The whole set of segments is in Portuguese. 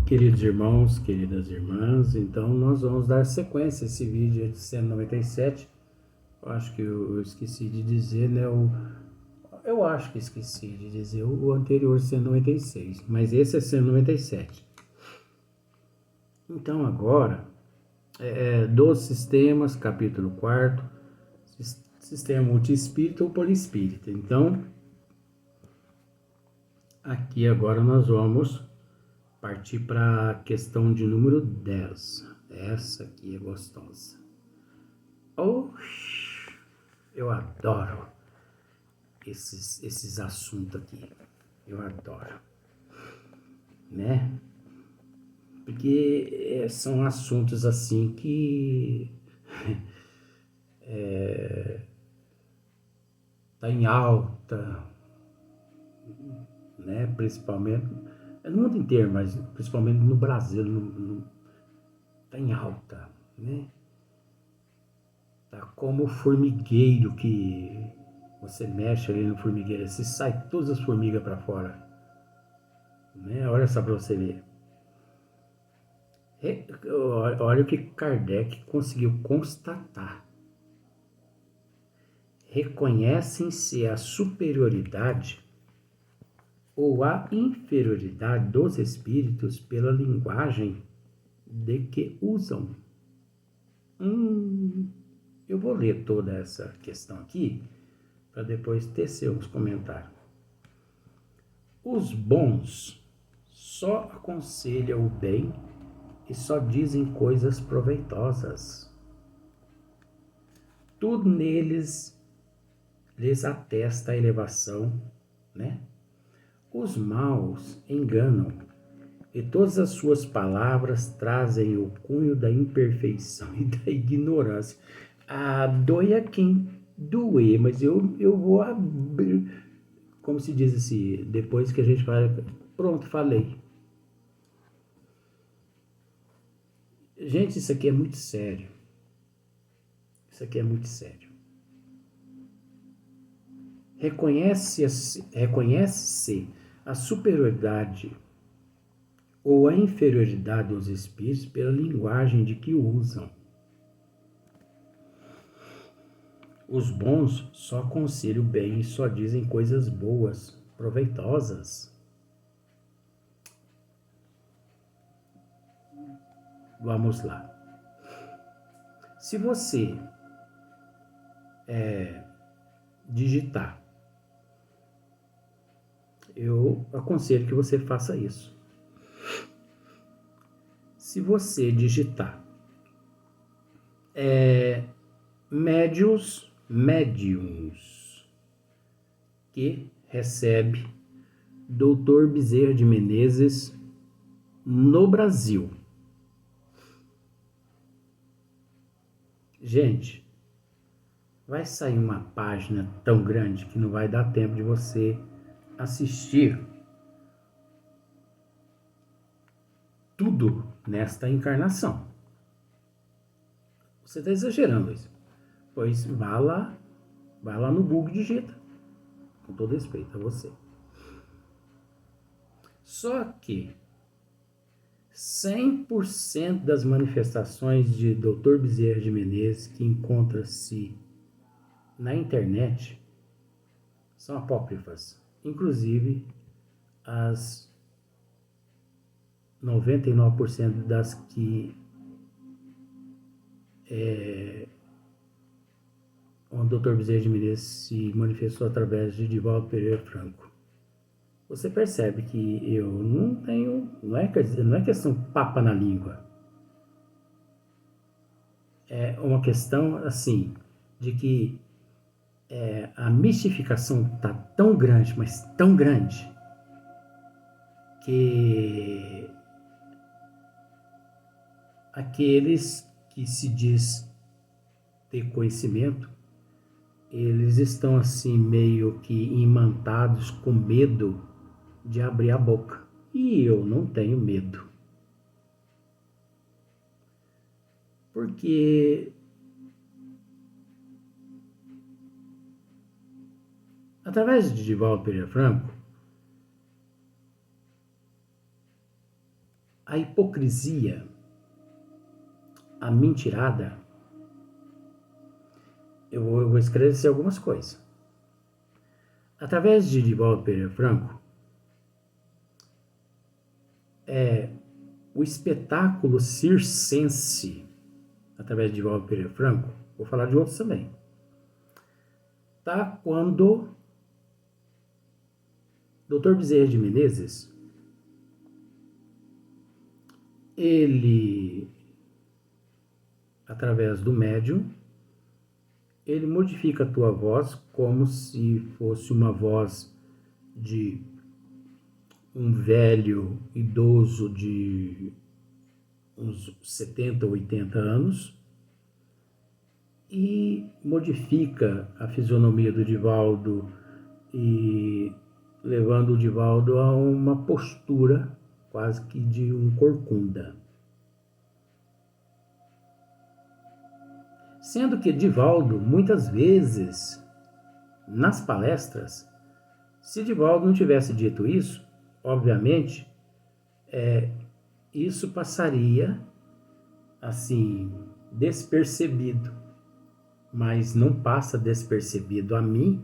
Queridos irmãos, queridas irmãs, então nós vamos dar sequência a esse vídeo de 197. Eu acho que eu esqueci de dizer, né? Eu acho que esqueci de dizer o anterior 196, mas esse é 197. Então agora, dos sistemas, capítulo 4, sistema multiespírita ou poliespírita. Então, aqui agora nós vamos partir para a questão de número 10. Essa aqui é gostosa. Eu adoro esses assuntos aqui. Eu adoro. Né? Porque são assuntos assim que tá em alta, né? Principalmente no mundo inteiro, mas principalmente no Brasil, tá em alta, né? Tá como o formigueiro que você mexe ali no formigueiro, assim sai todas as formigas para fora, né? Olha só para você ver. Olha o que Kardec conseguiu constatar. Reconhecem-se a superioridade ou a inferioridade dos espíritos pela linguagem de que usam. Eu vou ler toda essa questão aqui para depois tecer os comentários. Os bons só aconselham o bem e só dizem coisas proveitosas. Tudo neles lhes atesta a elevação, né? Os maus enganam, e todas as suas palavras trazem o cunho da imperfeição e da ignorância. Doia quem doer, mas eu vou abrir, como se diz assim, depois que a gente fala, pronto, falei. Gente, isso aqui é muito sério. Isso aqui é muito sério. Reconhece-se a superioridade ou a inferioridade dos espíritos pela linguagem de que usam. Os bons só aconselham o bem e só dizem coisas boas, proveitosas. Vamos lá. Se você digitar, eu aconselho que você faça isso. Se você digitar médiums que recebe Dr. Bezerra de Menezes no Brasil. Gente, vai sair uma página tão grande que não vai dar tempo de você assistir tudo nesta encarnação. Você está exagerando isso. Pois vá lá no Google e digita. Com todo respeito a você. Só que 100% das manifestações de Dr. Bezerra de Menezes que encontra-se na internet são apócrifas. Inclusive as 99% das que o Dr. Bezerra de Menezes se manifestou através de Divaldo Pereira Franco. Você percebe que eu não tenho, não é questão papa na língua. É uma questão assim de que a mistificação está tão grande, mas tão grande, que aqueles que se diz ter conhecimento, eles estão assim meio que imantados com medo de abrir a boca. E eu não tenho medo. Porque através de Divaldo Pereira Franco, a hipocrisia, a mentirada, eu vou esclarecer algumas coisas. Através de Divaldo Pereira Franco, o espetáculo circense, através de Divaldo Pereira Franco, vou falar de outros também, tá? Quando Dr. Bezerra de Menezes, ele, através do médium, ele modifica a tua voz como se fosse uma voz de um velho idoso de uns 70 ou 80 anos e modifica a fisionomia do Divaldo e levando o Divaldo a uma postura quase que de um corcunda. Sendo que Divaldo, muitas vezes, nas palestras, se Divaldo não tivesse dito isso, obviamente, isso passaria, assim, despercebido. Mas não passa despercebido a mim,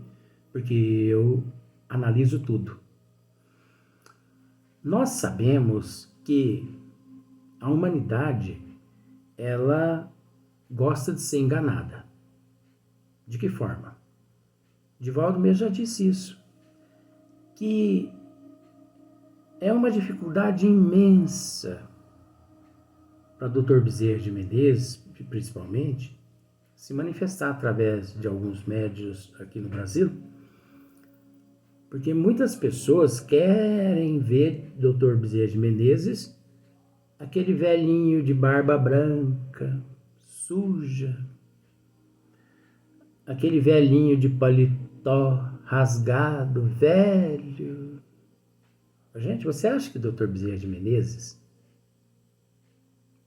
porque eu analiso tudo. Nós sabemos que a humanidade, ela gosta de ser enganada. De que forma? Divaldo mesmo já disse isso, que é uma dificuldade imensa para Dr. Bezerra de Menezes, principalmente, se manifestar através de alguns médios aqui no Brasil, porque muitas pessoas querem ver Dr. Bezerra de Menezes, aquele velhinho de barba branca, suja, aquele velhinho de paletó rasgado, velho. Gente, você acha que Dr. Bezerra de Menezes,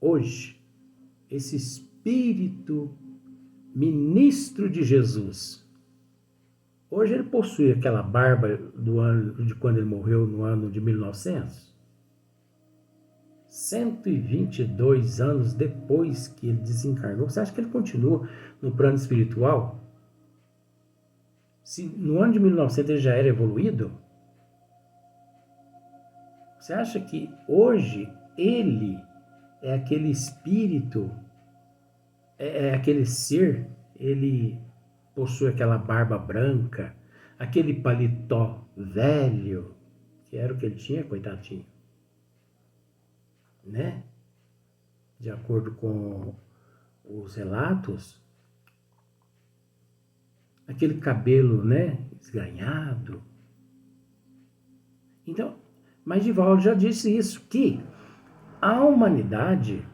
hoje, esse espírito ministro de Jesus, hoje ele possui aquela barba do ano de quando ele morreu, no ano de 1900? 122 anos depois que ele desencarnou, você acha que ele continua no plano espiritual? Se no ano de 1900 ele já era evoluído, você acha que hoje ele é aquele espírito, é aquele ser, ele possui aquela barba branca, aquele paletó velho, que era o que ele tinha, coitadinho, né? De acordo com os relatos, aquele cabelo, né, esganhado. Então, mas Divaldo já disse isso, que a humanidade,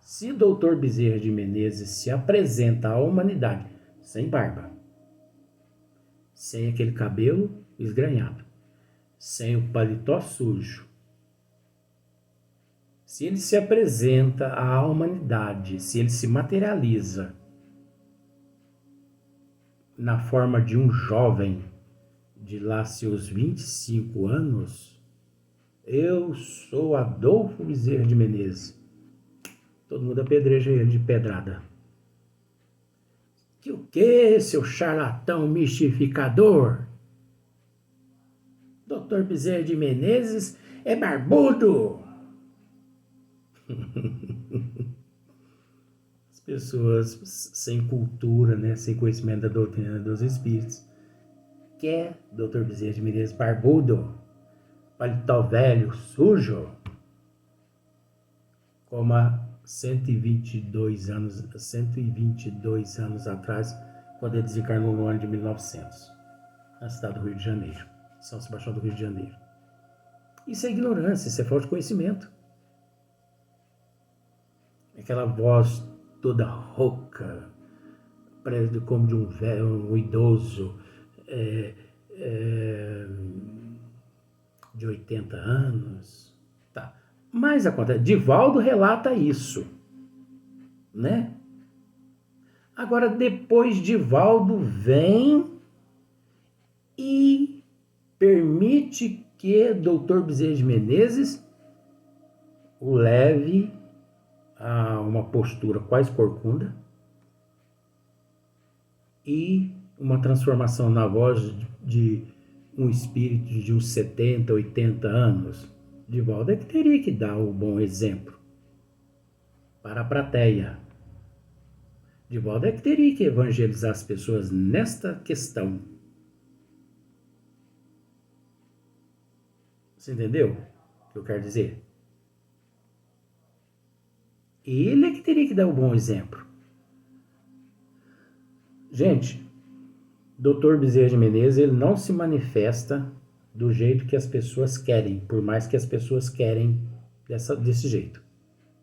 se Dr. Bezerra de Menezes se apresenta à humanidade sem barba, sem aquele cabelo esgranhado, sem o paletó sujo, se ele se apresenta à humanidade, se ele se materializa na forma de um jovem de lá seus 25 anos, eu sou Adolfo Bezerra de Menezes. Todo mundo apedreja ele de pedrada. Que o quê, seu charlatão mistificador? Dr. Bezerra de Menezes é barbudo. As pessoas sem cultura, né, sem conhecimento da doutrina dos espíritos, quer Dr. Bezerra de Menezes barbudo, paletó velho, sujo, como há 122 anos atrás, quando ele desencarnou no ano de 1900, na cidade do Rio de Janeiro, São Sebastião do Rio de Janeiro. Isso é ignorância, isso é falta de conhecimento. Aquela voz toda rouca, como de um velho, um idoso de 80 anos. Tá. Mas acontece, Divaldo relata isso, né? Agora, depois Divaldo vem e permite que Dr. Bezerra de Menezes o leve a uma postura quase corcunda e uma transformação na voz de um espírito de uns 70, 80 anos. Divaldo é que teria que dar o bom exemplo para a plateia. Divaldo é que teria que evangelizar as pessoas nesta questão. Você entendeu o que eu quero dizer? Ele é que teria que dar o bom exemplo. Gente, Dr. Bezerra de Menezes, ele não se manifesta do jeito que as pessoas querem, por mais que as pessoas querem desse jeito,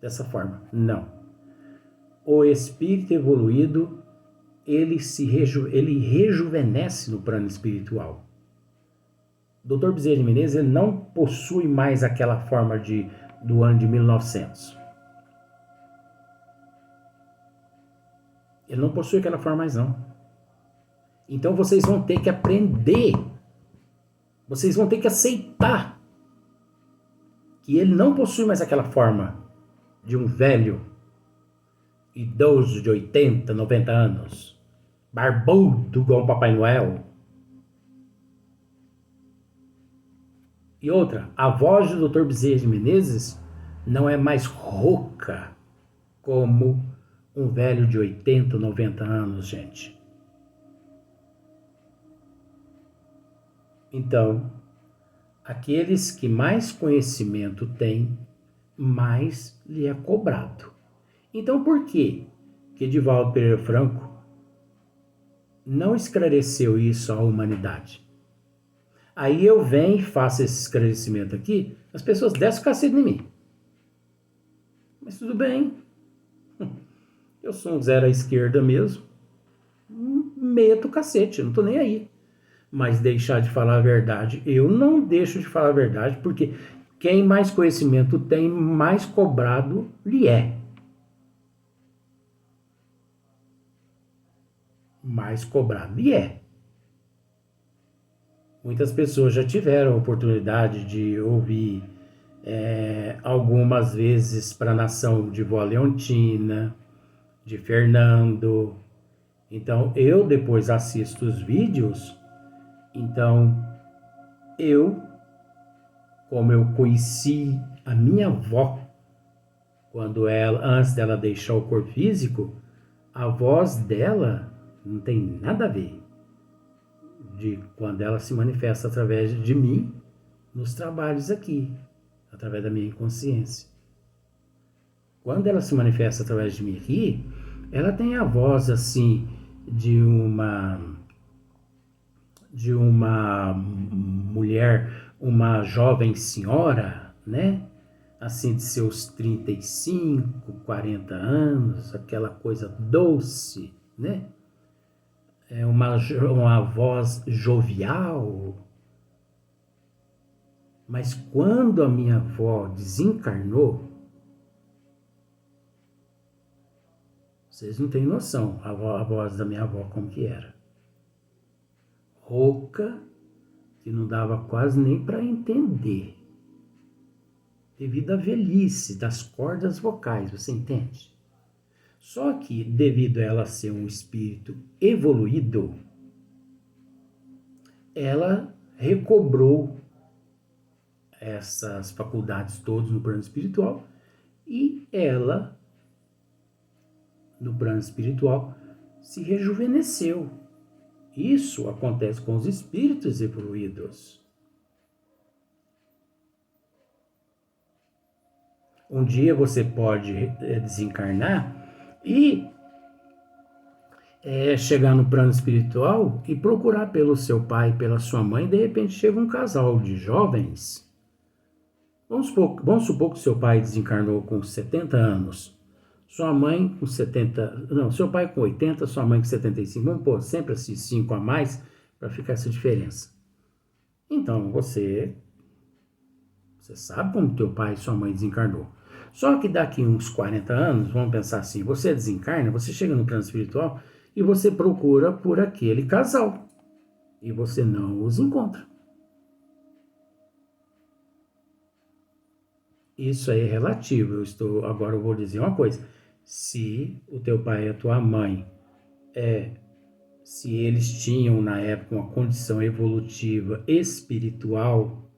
dessa forma. Não. O espírito evoluído, ele rejuvenesce no plano espiritual. Dr. Bezerra de Menezes, ele não possui mais aquela forma do ano de 1900. Ele não possui aquela forma mais não. Então vocês vão ter que aprender, vocês vão ter que aceitar que ele não possui mais aquela forma de um velho idoso de 80, 90 anos, barbudo igual um Papai Noel. E outra, a voz do Dr. Bezerra de Menezes não é mais rouca como um velho de 80, 90 anos, gente. Então, aqueles que mais conhecimento têm, mais lhe é cobrado. Então, por que Divaldo Pereira Franco não esclareceu isso à humanidade? Aí eu venho e faço esse esclarecimento aqui, as pessoas descem o cacete em mim. Mas tudo bem. Eu sou um zero à esquerda mesmo. Meto o cacete, não tô nem aí. Mas deixar de falar a verdade, eu não deixo de falar a verdade, porque quem mais conhecimento tem, mais cobrado lhe é. Mais cobrado lhe é. Muitas pessoas já tiveram a oportunidade de ouvir algumas vezes para a nação de Vó Leontina, de Fernando. Então, eu depois assisto os vídeos. Então, como eu conheci a minha avó, antes dela deixar o corpo físico, a voz dela não tem nada a ver de quando ela se manifesta através de mim nos trabalhos aqui, através da minha inconsciência. Quando ela se manifesta através de mim aqui, ela tem a voz assim de uma mulher, uma jovem senhora, né? Assim de seus 35, 40 anos, aquela coisa doce, né? É uma voz jovial. Mas quando a minha avó desencarnou, vocês não têm noção a voz da minha avó como que era. Rouca, que não dava quase nem para entender. Devido à velhice das cordas vocais, você entende? Só que, devido a ela ser um espírito evoluído, ela recobrou essas faculdades todas no plano espiritual e ela, no plano espiritual, se rejuvenesceu. Isso acontece com os espíritos evoluídos. Um dia você pode desencarnar e chegar no plano espiritual e procurar pelo seu pai, pela sua mãe, de repente chega um casal de jovens. Vamos supor que seu pai desencarnou com 70 anos, sua mãe com 70, não, seu pai com 80, sua mãe com 75, vamos pôr sempre esses 5 a mais para ficar essa diferença. Então você sabe como teu pai e sua mãe desencarnou. Só que daqui uns 40 anos, vamos pensar assim, você desencarna, você chega no plano espiritual e você procura por aquele casal. E você não os encontra. Isso aí é relativo. Agora eu vou dizer uma coisa. Se o teu pai e a tua mãe, se eles tinham na época uma condição evolutiva espiritual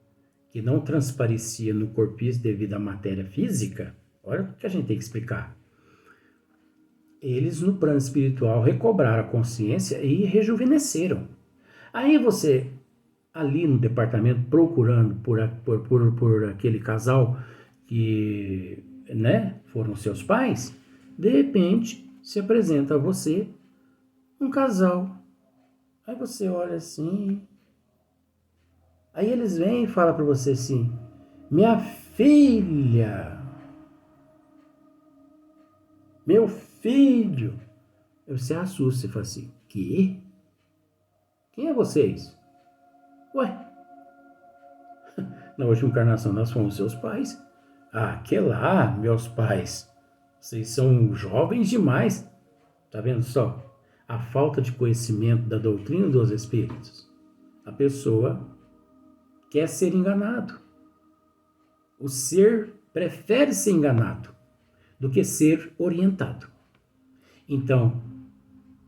que não transparecia no corpício devido à matéria física, olha o que a gente tem que explicar. Eles no plano espiritual recobraram a consciência e rejuvenesceram. Aí você, ali no departamento, procurando por aquele casal que, né, foram seus pais, de repente se apresenta a você um casal. Aí você olha assim, aí eles vêm e falam para você assim: minha filha, meu filho. Você assusta, você fala assim: que? Quem é vocês? Ué, na última encarnação nós fomos seus pais. Ah, que lá, meus pais. Vocês são jovens demais. Tá vendo só? A falta de conhecimento da doutrina dos espíritos. A pessoa quer ser enganado. O ser prefere ser enganado do que ser orientado. Então,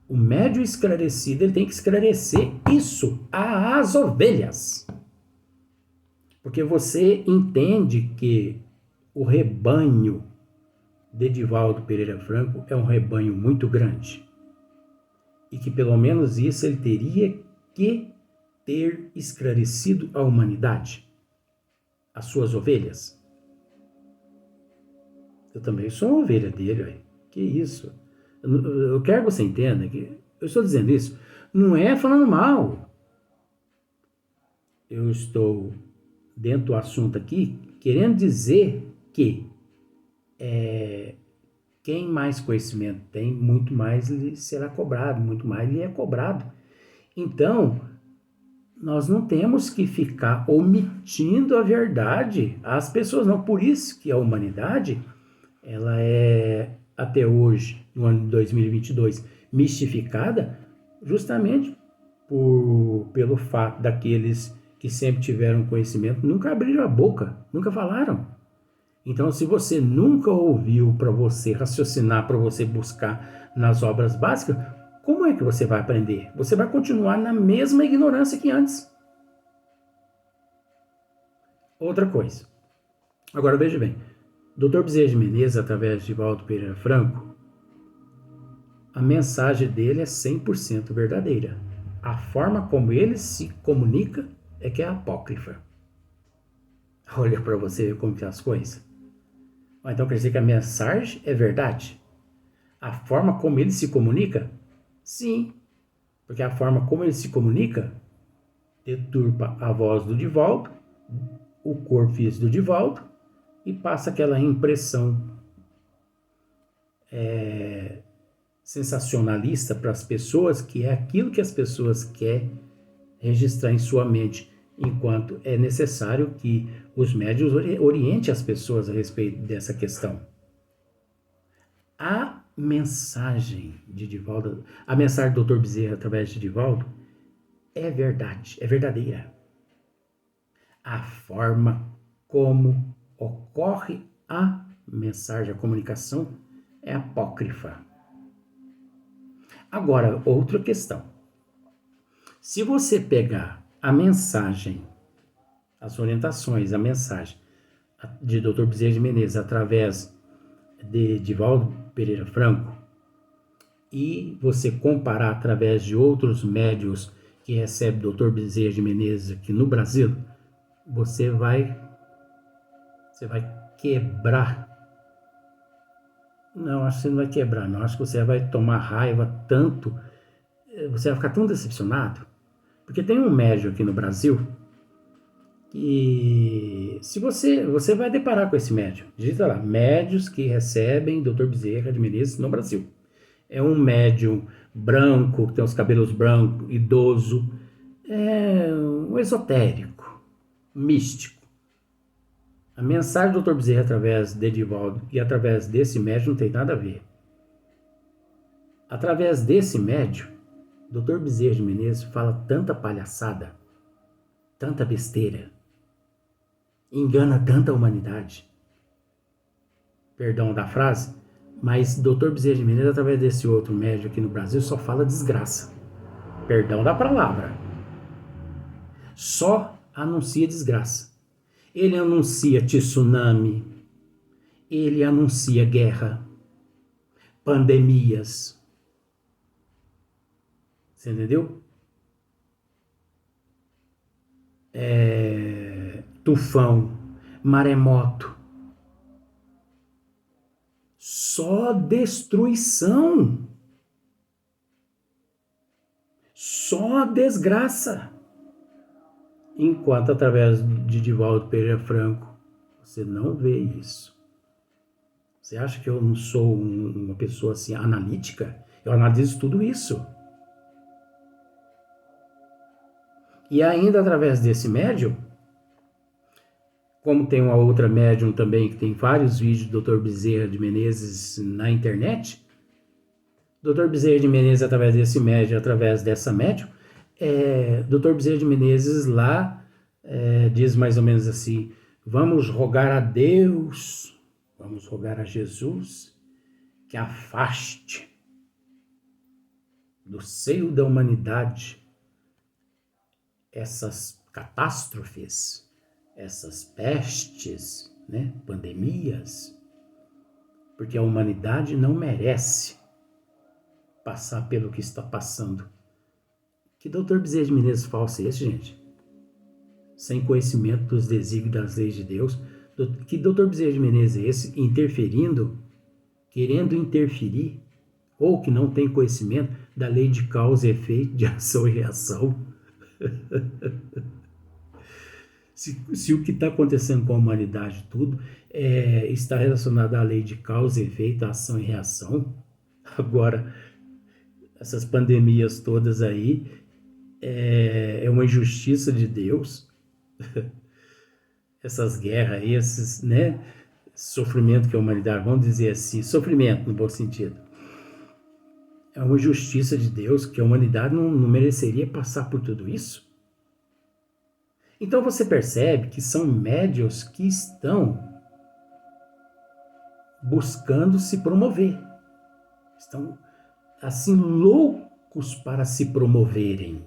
o médium esclarecido, ele tem que esclarecer isso às ovelhas. Porque você entende que o rebanho de Divaldo Pereira Franco é um rebanho muito grande. E que pelo menos isso ele teria que ter esclarecido à humanidade, as suas ovelhas. Eu também sou uma ovelha dele, ué. Que isso? Eu quero que você entenda que eu estou dizendo isso, não é falando mal. Eu estou dentro do assunto aqui querendo dizer que quem mais conhecimento tem, muito mais lhe será cobrado, muito mais lhe é cobrado. Então, nós não temos que ficar omitindo a verdade às pessoas, não. Por isso que a humanidade, ela é, até hoje, no ano de 2022, mistificada, justamente pelo fato daqueles que sempre tiveram conhecimento nunca abriram a boca, nunca falaram. Então, se você nunca ouviu para você raciocinar, para você buscar nas obras básicas, como é que você vai aprender? Você vai continuar na mesma ignorância que antes. Outra coisa. Agora veja bem. Dr. Bezerra de Menezes, através de Divaldo Pereira Franco, a mensagem dele é 100% verdadeira. A forma como ele se comunica é que é apócrifa. Olha para você ver como que é as coisas. Então quer dizer que a mensagem é verdade? A forma como ele se comunica? Sim, porque a forma como ele se comunica deturpa a voz do Divaldo, o corpo físico do Divaldo, e passa aquela impressão sensacionalista para as pessoas, que é aquilo que as pessoas querem registrar em sua mente, enquanto é necessário que os médiuns orientem as pessoas a respeito dessa questão. A mensagem de Divaldo, a mensagem do Dr. Bezerra através de Divaldo é verdade, é verdadeira. A forma como ocorre a mensagem, a comunicação é apócrifa. Agora, outra questão. Se você pegar a mensagem, as orientações, a mensagem de Dr. Bezerra de Menezes através de Divaldo Pereira Franco e você comparar através de outros médios que recebem Dr. Bezerra de Menezes aqui no Brasil, você vai quebrar. Não, acho que você não vai quebrar, não. Acho que você vai tomar raiva tanto, você vai ficar tão decepcionado. Porque tem um médium aqui no Brasil que, se você vai deparar com esse médium, digita lá, médios que recebem Dr. Bezerra de Menezes no Brasil. É um médium branco, que tem os cabelos brancos, idoso, é um esotérico, místico. A mensagem do Dr. Bezerra através de Divaldo e através desse médium não tem nada a ver. Através desse médium, Dr. Bezerra de Menezes fala tanta palhaçada, tanta besteira, engana tanta humanidade, perdão da frase, mas Dr. Bezerra de Menezes, através desse outro médium aqui no Brasil, só fala desgraça. Perdão da palavra. Só anuncia desgraça. Ele anuncia tsunami, ele anuncia guerra, pandemias. Você entendeu? Tufão, maremoto. Só destruição. Só desgraça. Enquanto através de Divaldo Pereira Franco, você não vê isso. Você acha que eu não sou uma pessoa assim analítica? Eu analiso tudo isso. E ainda através desse médium, como tem uma outra médium também que tem vários vídeos do Dr. Bezerra de Menezes na internet, Dr. Bezerra de Menezes através desse médium, através dessa médium, Dr. Bezerra de Menezes lá diz mais ou menos assim: vamos rogar a Deus, vamos rogar a Jesus que afaste do seio da humanidade essas catástrofes, essas pestes, né, pandemias, porque a humanidade não merece passar pelo que está passando. Que Dr. Bezerra de Menezes falso é esse, gente? Sem conhecimento dos desígnios das leis de Deus. Que Dr. Bezerra de Menezes é esse, interferindo, querendo interferir, ou que não tem conhecimento da lei de causa e efeito, de ação e reação. Se o que está acontecendo com a humanidade tudo está relacionado à lei de causa e efeito, ação e reação, agora essas pandemias todas aí é uma injustiça de Deus. Essas guerras aí, esses, né, sofrimento que a humanidade, vamos dizer assim, sofrimento no bom sentido, é uma injustiça de Deus, que a humanidade não mereceria passar por tudo isso. Então você percebe que são médiuns que estão buscando se promover. Estão assim loucos para se promoverem.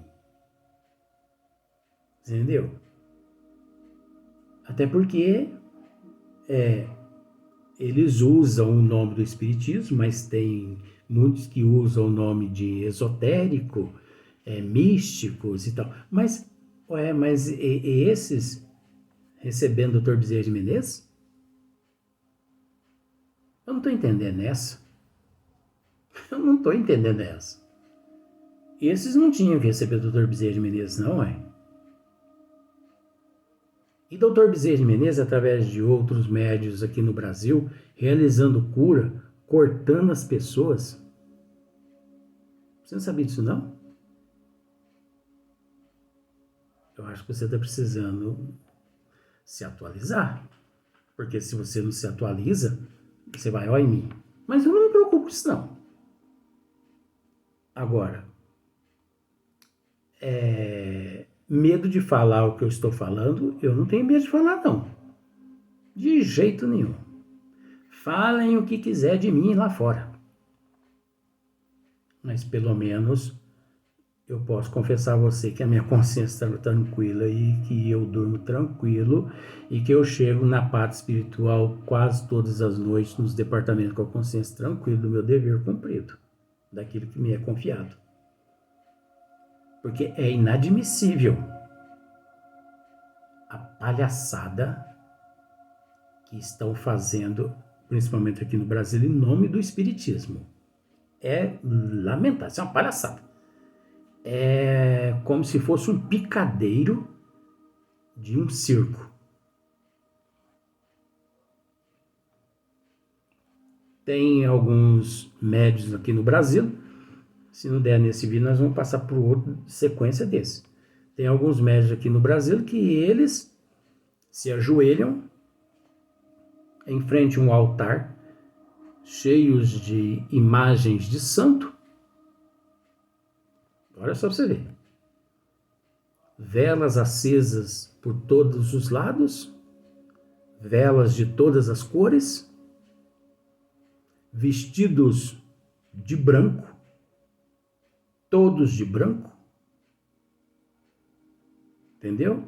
Entendeu? Até porque eles usam o nome do espiritismo, mas tem muitos que usam o nome de esotérico, místicos e tal. Mas esses recebendo o Dr. Bezerra de Menezes? Eu não estou entendendo essa. Eu não estou entendendo essa. Esses não tinham que receber o Dr. Bezerra de Menezes, não, é? E Dr. Bezerra de Menezes, através de outros médios aqui no Brasil, realizando cura, cortando as pessoas. Você não sabia disso, não? Eu acho que você está precisando se atualizar. Porque se você não se atualiza, você vai, ó, em mim. Mas eu não me preocupo com isso, não. Agora, medo de falar o que eu estou falando, eu não tenho medo de falar, não. De jeito nenhum. Falem o que quiser de mim lá fora. Mas pelo menos eu posso confessar a você que a minha consciência está tranquila e que eu durmo tranquilo e que eu chego na parte espiritual quase todas as noites nos departamentos com a consciência tranquila do meu dever cumprido, daquilo que me é confiado. Porque é inadmissível a palhaçada que estão fazendo, principalmente aqui no Brasil, em nome do espiritismo. É lamentável, é uma palhaçada. É como se fosse um picadeiro de um circo. Tem alguns médios aqui no Brasil. Se não der nesse vídeo, nós vamos passar por outra sequência desse. Tem alguns médios aqui no Brasil que eles se ajoelham em frente a um altar cheios de imagens de santo. Olha só para você ver. Velas acesas por todos os lados, velas de todas as cores, vestidos de branco, todos de branco, entendeu?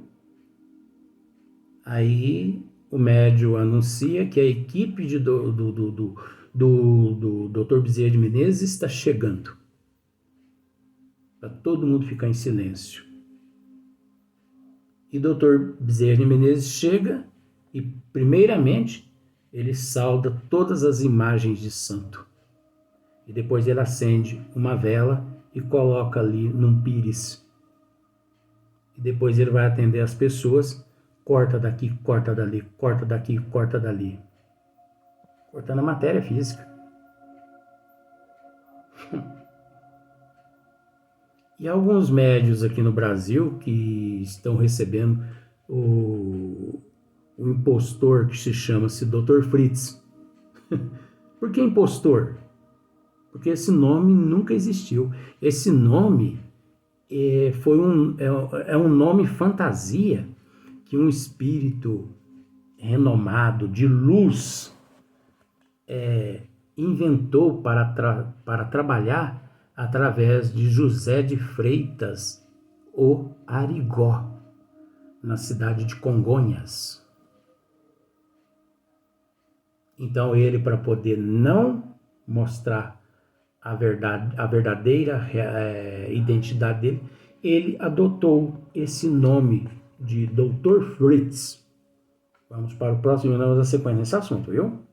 Aí o médium anuncia que a equipe do Dr. Bezerra de Menezes está chegando, para todo mundo ficar em silêncio. E Dr. Bezerra de Menezes chega e, primeiramente, ele sauda todas as imagens de santo. E depois ele acende uma vela e coloca ali num pires. E depois ele vai atender as pessoas, corta daqui, corta dali, corta daqui, corta dali. Cortando a matéria física. E alguns médios aqui no Brasil que estão recebendo o impostor que se chama-se Dr. Fritz. Por que impostor? Porque esse nome nunca existiu. Esse nome é um nome fantasia que um espírito renomado de luz inventou para trabalhar através de José de Freitas, o Arigó, na cidade de Congonhas. Então ele, para poder não mostrar a verdadeira identidade dele, ele adotou esse nome de Dr. Fritz. Vamos para o próximo, nós vamos dar sequência nesse assunto, viu?